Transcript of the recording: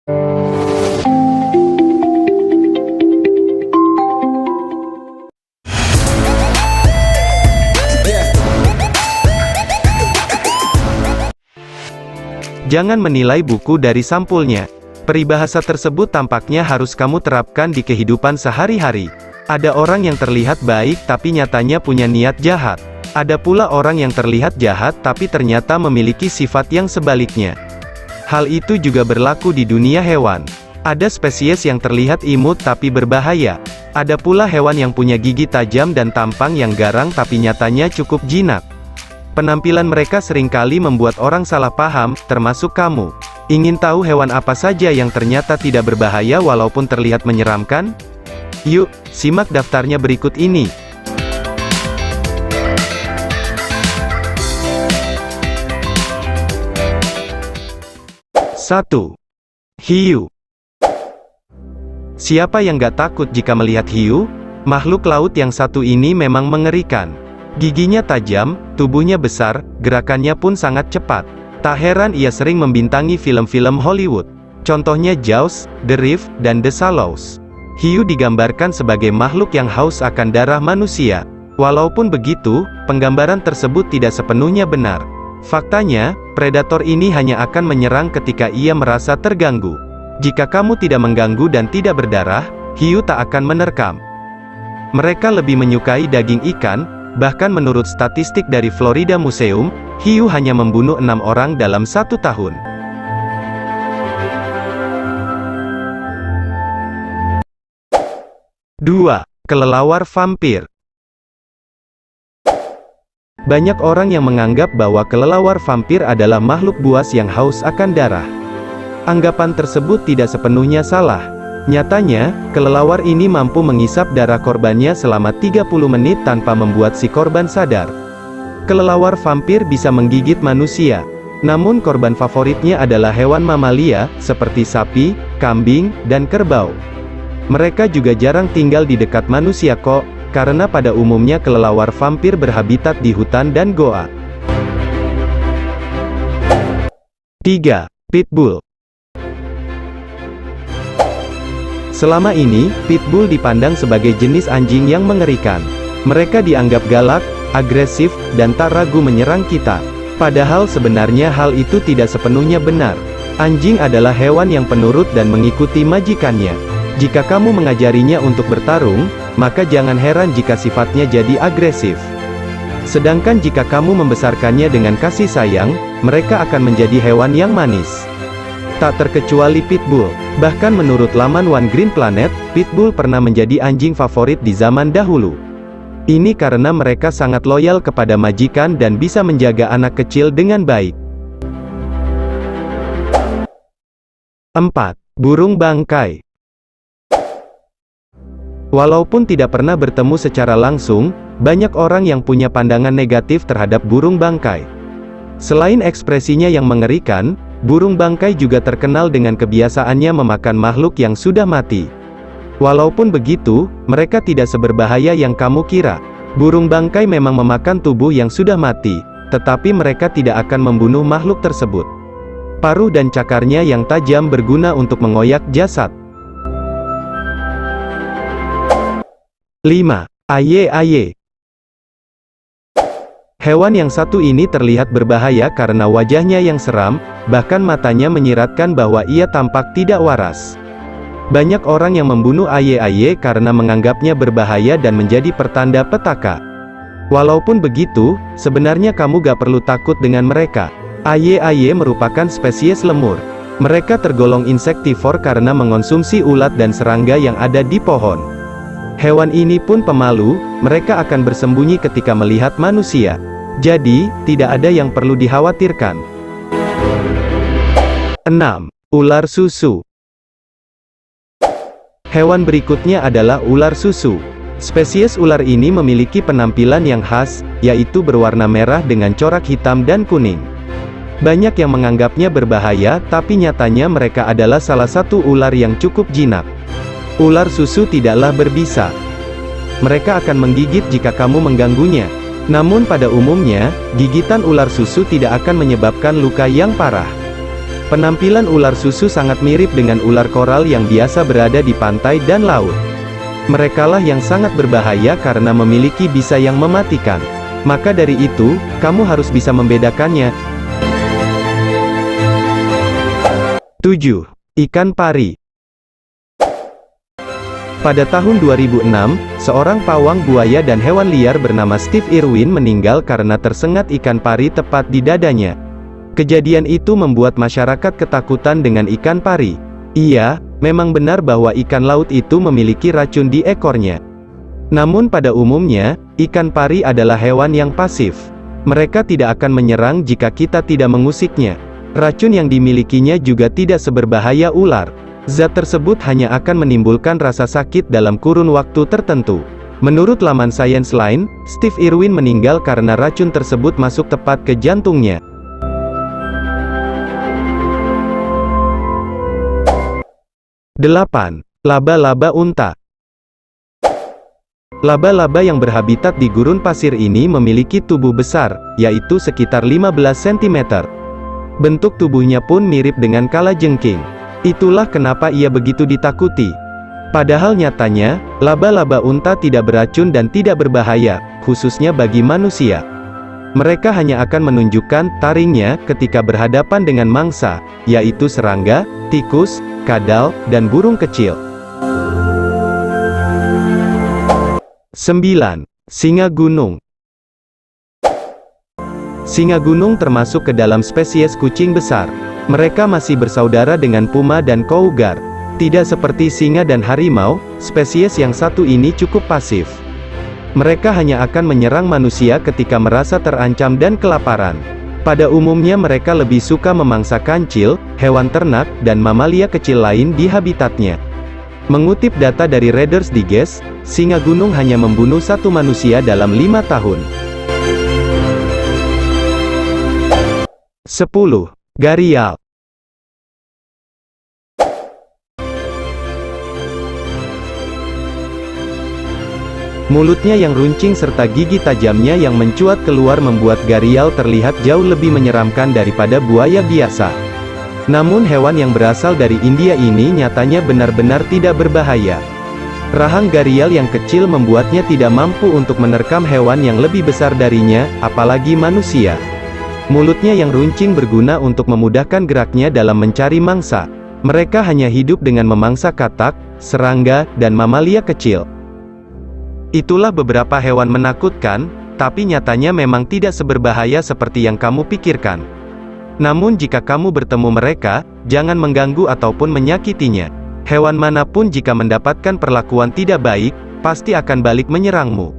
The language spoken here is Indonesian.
Jangan menilai buku dari sampulnya. Peribahasa tersebut tampaknya harus kamu terapkan di kehidupan sehari-hari. Ada orang yang terlihat baik tapi nyatanya punya niat jahat. Ada pula orang yang terlihat jahat tapi ternyata memiliki sifat yang sebaliknya. Hal itu juga berlaku di dunia hewan. Ada spesies yang terlihat imut tapi berbahaya. Ada pula hewan yang punya gigi tajam dan tampang yang garang tapi nyatanya cukup jinak. Penampilan mereka seringkali membuat orang salah paham, termasuk kamu. Ingin tahu hewan apa saja yang ternyata tidak berbahaya walaupun terlihat menyeramkan? Yuk, simak daftarnya berikut ini. 1. Hiu. Siapa yang gak takut jika melihat hiu? Makhluk laut yang satu ini memang mengerikan. Giginya tajam, tubuhnya besar, gerakannya pun sangat cepat. Tak heran ia sering membintangi film-film Hollywood. Contohnya Jaws, The Reef, dan The Shallows. Hiu digambarkan sebagai makhluk yang haus akan darah manusia. Walaupun begitu, penggambaran tersebut tidak sepenuhnya benar. Faktanya, predator ini hanya akan menyerang ketika ia merasa terganggu. Jika kamu tidak mengganggu dan tidak berdarah, hiu tak akan menerkam. Mereka lebih menyukai daging ikan. Bahkan menurut statistik dari Florida Museum, hiu hanya membunuh 6 orang dalam 1 tahun. Dua. Kelelawar vampir. Banyak orang yang menganggap bahwa kelelawar vampir adalah makhluk buas yang haus akan darah. Anggapan tersebut tidak sepenuhnya salah. Nyatanya, kelelawar ini mampu mengisap darah korbannya selama 30 menit tanpa membuat si korban sadar. Kelelawar vampir bisa menggigit manusia. Namun korban favoritnya adalah hewan mamalia, seperti sapi, kambing, dan kerbau. Mereka juga jarang tinggal di dekat manusia kok, karena pada umumnya kelelawar vampir berhabitat di hutan dan goa. 3. Pitbull. Selama ini, pitbull dipandang sebagai jenis anjing yang mengerikan. Mereka dianggap galak, agresif, dan tak ragu menyerang kita. Padahal sebenarnya hal itu tidak sepenuhnya benar. Anjing adalah hewan yang penurut dan mengikuti majikannya. Jika kamu mengajarinya untuk bertarung, maka jangan heran jika sifatnya jadi agresif. Sedangkan jika kamu membesarkannya dengan kasih sayang, mereka akan menjadi hewan yang manis. Tak terkecuali pitbull. Bahkan menurut laman One Green Planet, pitbull pernah menjadi anjing favorit di zaman dahulu. Ini karena mereka sangat loyal kepada majikan dan bisa menjaga anak kecil dengan baik. 4. Burung bangkai. Walaupun tidak pernah bertemu secara langsung, banyak orang yang punya pandangan negatif terhadap burung bangkai. Selain ekspresinya yang mengerikan, burung bangkai juga terkenal dengan kebiasaannya memakan makhluk yang sudah mati. Walaupun begitu, mereka tidak seberbahaya yang kamu kira. Burung bangkai memang memakan tubuh yang sudah mati, tetapi mereka tidak akan membunuh makhluk tersebut. Paruh dan cakarnya yang tajam berguna untuk mengoyak jasad. 5. Aye-aye. Hewan yang satu ini terlihat berbahaya karena wajahnya yang seram, bahkan matanya menyiratkan bahwa ia tampak tidak waras. Banyak orang yang membunuh aye-aye karena menganggapnya berbahaya dan menjadi pertanda petaka. Walaupun begitu, sebenarnya kamu gak perlu takut dengan mereka. Aye-aye merupakan spesies lemur. Mereka tergolong insektivor karena mengonsumsi ulat dan serangga yang ada di pohon. Hewan ini pun pemalu, mereka akan bersembunyi ketika melihat manusia. Jadi, tidak ada yang perlu dikhawatirkan. 6. Ular susu. Hewan berikutnya adalah ular susu. Spesies ular ini memiliki penampilan yang khas, yaitu berwarna merah dengan corak hitam dan kuning. Banyak yang menganggapnya berbahaya, tapi nyatanya mereka adalah salah satu ular yang cukup jinak. Ular susu tidaklah berbisa. Mereka akan menggigit jika kamu mengganggunya. Namun pada umumnya, gigitan ular susu tidak akan menyebabkan luka yang parah. Penampilan ular susu sangat mirip dengan ular koral yang biasa berada di pantai dan laut. Merekalah yang sangat berbahaya karena memiliki bisa yang mematikan. Maka dari itu, kamu harus bisa membedakannya. 7. Ikan pari. Pada tahun 2006, seorang pawang buaya dan hewan liar bernama Steve Irwin meninggal karena tersengat ikan pari tepat di dadanya. Kejadian itu membuat masyarakat ketakutan dengan ikan pari. Iya, memang benar bahwa ikan laut itu memiliki racun di ekornya. Namun pada umumnya, ikan pari adalah hewan yang pasif. Mereka tidak akan menyerang jika kita tidak mengusiknya. Racun yang dimilikinya juga tidak seberbahaya ular. Zat tersebut hanya akan menimbulkan rasa sakit dalam kurun waktu tertentu. Menurut laman Science Line, Steve Irwin meninggal karena racun tersebut masuk tepat ke jantungnya. 8. Laba-laba unta. Laba-laba yang berhabitat di gurun pasir ini memiliki tubuh besar, yaitu sekitar 15 cm. Bentuk tubuhnya pun mirip dengan kalajengking. Itulah kenapa ia begitu ditakuti. Padahal nyatanya, laba-laba unta tidak beracun dan tidak berbahaya, khususnya bagi manusia. Mereka hanya akan menunjukkan taringnya ketika berhadapan dengan mangsa, yaitu serangga, tikus, kadal, dan burung kecil. 9. Singa gunung. Singa gunung termasuk ke dalam spesies kucing besar. Mereka masih bersaudara dengan puma dan cougar. Tidak seperti singa dan harimau, spesies yang satu ini cukup pasif. Mereka hanya akan menyerang manusia ketika merasa terancam dan kelaparan. Pada umumnya mereka lebih suka memangsa kancil, hewan ternak, dan mamalia kecil lain di habitatnya. Mengutip data dari Reader's Digest, singa gunung hanya membunuh satu manusia dalam 5 tahun. 10. Gharial. Mulutnya yang runcing serta gigi tajamnya yang mencuat keluar membuat gharial terlihat jauh lebih menyeramkan daripada buaya biasa. Namun hewan yang berasal dari India ini nyatanya benar-benar tidak berbahaya. Rahang gharial yang kecil membuatnya tidak mampu untuk menerkam hewan yang lebih besar darinya, apalagi manusia. Mulutnya yang runcing berguna untuk memudahkan geraknya dalam mencari mangsa. Mereka hanya hidup dengan memangsa katak, serangga, dan mamalia kecil. Itulah beberapa hewan menakutkan, tapi nyatanya memang tidak seberbahaya seperti yang kamu pikirkan. Namun jika kamu bertemu mereka, jangan mengganggu ataupun menyakitinya. Hewan manapun jika mendapatkan perlakuan tidak baik, pasti akan balik menyerangmu.